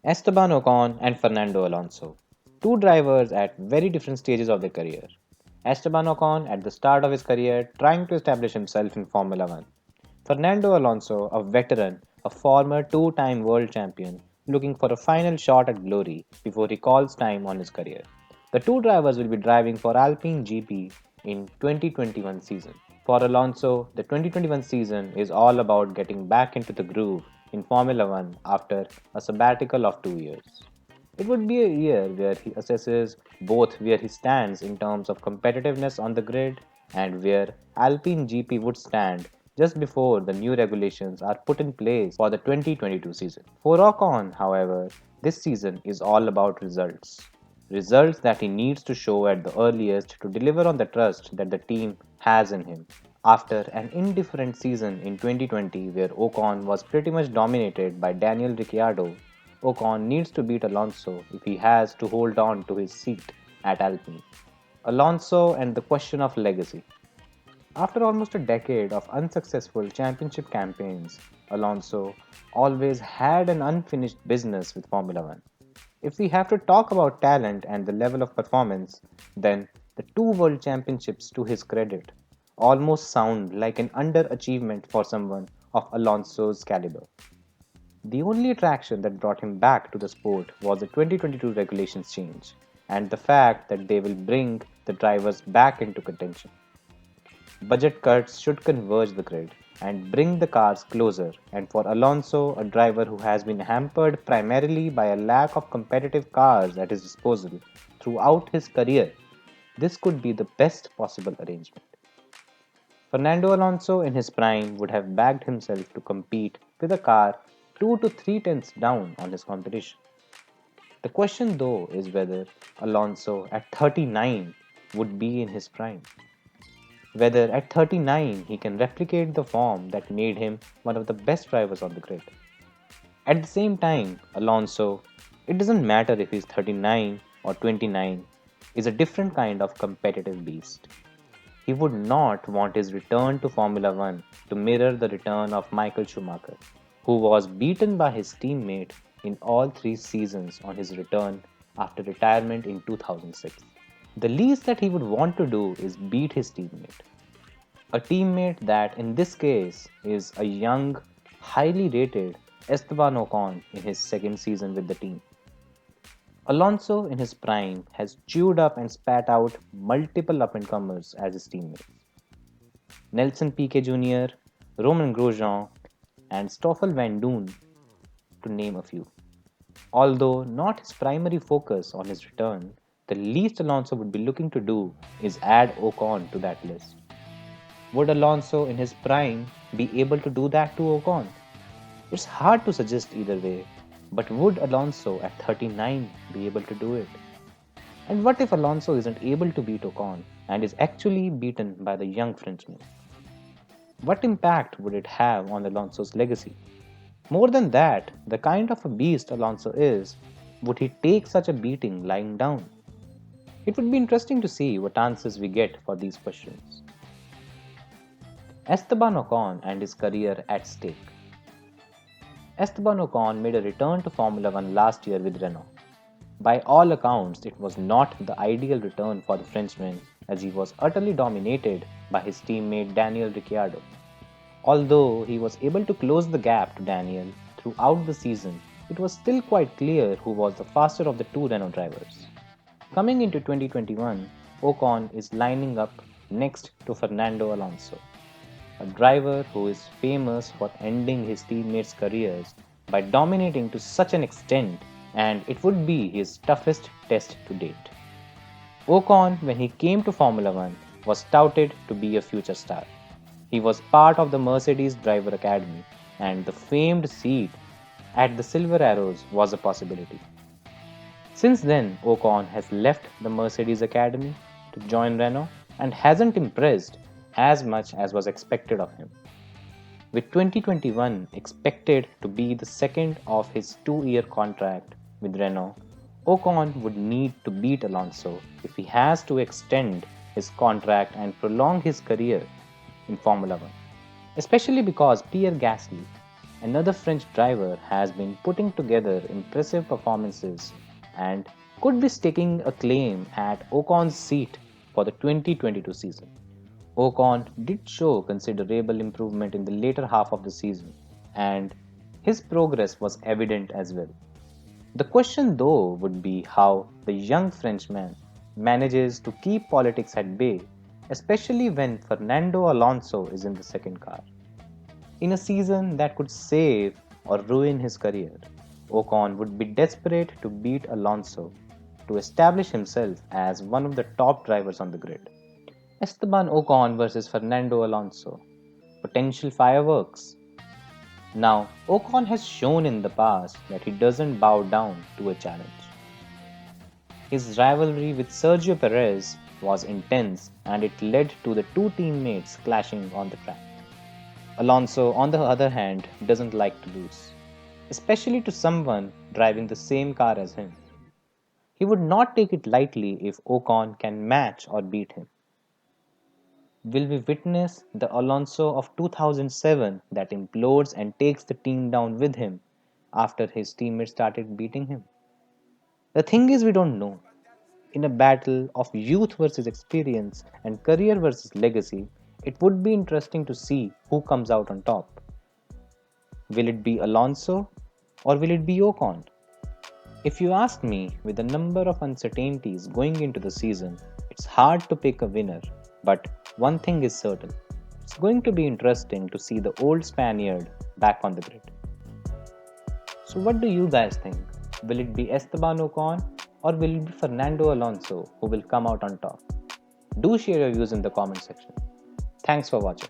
Esteban Ocon and Fernando Alonso, two drivers at very different stages of their career. Esteban Ocon at the start of his career trying to establish himself in Formula One. Fernando Alonso, a veteran, a former two-time world champion, looking for a final shot at glory before he calls time on his career. The two drivers will be driving for Alpine GP in 2021 season. For Alonso, the 2021 season is all about getting back into the groove in Formula One after a sabbatical of 2 years. It would be a year where he assesses both where he stands in terms of competitiveness on the grid and where Alpine GP would stand just before the new regulations are put in place for the 2022 season. For Ocon, however, this season is all about results. Results that he needs to show at the earliest to deliver on the trust that the team has in him. After an indifferent season in 2020 where Ocon was pretty much dominated by Daniel Ricciardo, Ocon needs to beat Alonso if he has to hold on to his seat at Alpine. Alonso and the question of legacy. After almost a decade of unsuccessful championship campaigns, Alonso always had an unfinished business with Formula One. If we have to talk about talent and the level of performance, then the two world championships, to his credit, almost sound like an underachievement for someone of Alonso's caliber. The only attraction that brought him back to the sport was the 2022 regulations change and the fact that they will bring the drivers back into contention. Budget cuts should converge the grid and bring the cars closer, and for Alonso, a driver who has been hampered primarily by a lack of competitive cars at his disposal throughout his career, this could be the best possible arrangement. Fernando Alonso in his prime would have backed himself to compete with a car 2 to 3 tenths down on his competition. The question though is whether Alonso at 39 would be in his prime. Whether at 39 he can replicate the form that made him one of the best drivers on the grid. At the same time, Alonso, it doesn't matter if he's 39 or 29, is a different kind of competitive beast. He would not want his return to Formula One to mirror the return of Michael Schumacher, who was beaten by his teammate in all three seasons on his return after retirement in 2006. The least that he would want to do is beat his teammate. A teammate that, in this case, is a young, highly rated Esteban Ocon in his second season with the team. Alonso, in his prime, has chewed up and spat out multiple up and comers as his teammates. Nelson Piquet Jr., Romain Grosjean, and Stoffel Van Doon, to name a few. Although not his primary focus on his return, the least Alonso would be looking to do is add Ocon to that list. Would Alonso in his prime be able to do that to Ocon? It's hard to suggest either way, but would Alonso at 39 be able to do it? And what if Alonso isn't able to beat Ocon and is actually beaten by the young Frenchman? What impact would it have on Alonso's legacy? More than that, the kind of a beast Alonso is, would he take such a beating lying down? It would be interesting to see what answers we get for these questions. Esteban Ocon and his career at stake. Esteban Ocon made a return to Formula One last year with Renault. By all accounts, it was not the ideal return for the Frenchman as he was utterly dominated by his teammate Daniel Ricciardo. Although he was able to close the gap to Daniel throughout the season, it was still quite clear who was the faster of the two Renault drivers. Coming into 2021, Ocon is lining up next to Fernando Alonso, a driver who is famous for ending his teammates' careers by dominating to such an extent, and it would be his toughest test to date. Ocon, when he came to Formula One, was touted to be a future star. He was part of the Mercedes Driver Academy, and the famed seat at the Silver Arrows was a possibility. Since then, Ocon has left the Mercedes Academy to join Renault and hasn't impressed as much as was expected of him. With 2021 expected to be the second of his 2-year contract with Renault, Ocon would need to beat Alonso if he has to extend his contract and prolong his career in Formula One, especially because Pierre Gasly, Another French driver has been putting together impressive performances and could be staking a claim at Ocon's seat for the 2022 season. Ocon did show considerable improvement in the later half of the season, and his progress was evident as well. The question, though, would be how the young Frenchman manages to keep politics at bay, especially when Fernando Alonso is in the second car. In a season that could save or ruin his career, Ocon would be desperate to beat Alonso to establish himself as one of the top drivers on the grid. Esteban Ocon versus Fernando Alonso. Potential fireworks. Now, Ocon has shown in the past that he doesn't bow down to a challenge. His rivalry with Sergio Perez was intense and it led to the two teammates clashing on the track. Alonso, on the other hand, doesn't like to lose, especially to someone driving the same car as him. He would not take it lightly if Ocon can match or beat him. Will we witness the Alonso of 2007 that implodes and takes the team down with him after his teammates started beating him? The thing is, we don't know. In a battle of youth versus experience and career versus legacy, it would be interesting to see who comes out on top. Will it be Alonso or will it be Ocon? If you ask me, with the number of uncertainties going into the season, it's hard to pick a winner. But one thing is certain, it's going to be interesting to see the old Spaniard back on the grid. So, what do you guys think? Will it be Esteban Ocon or will it be Fernando Alonso who will come out on top? Do share your views in the comment section. Thanks for watching.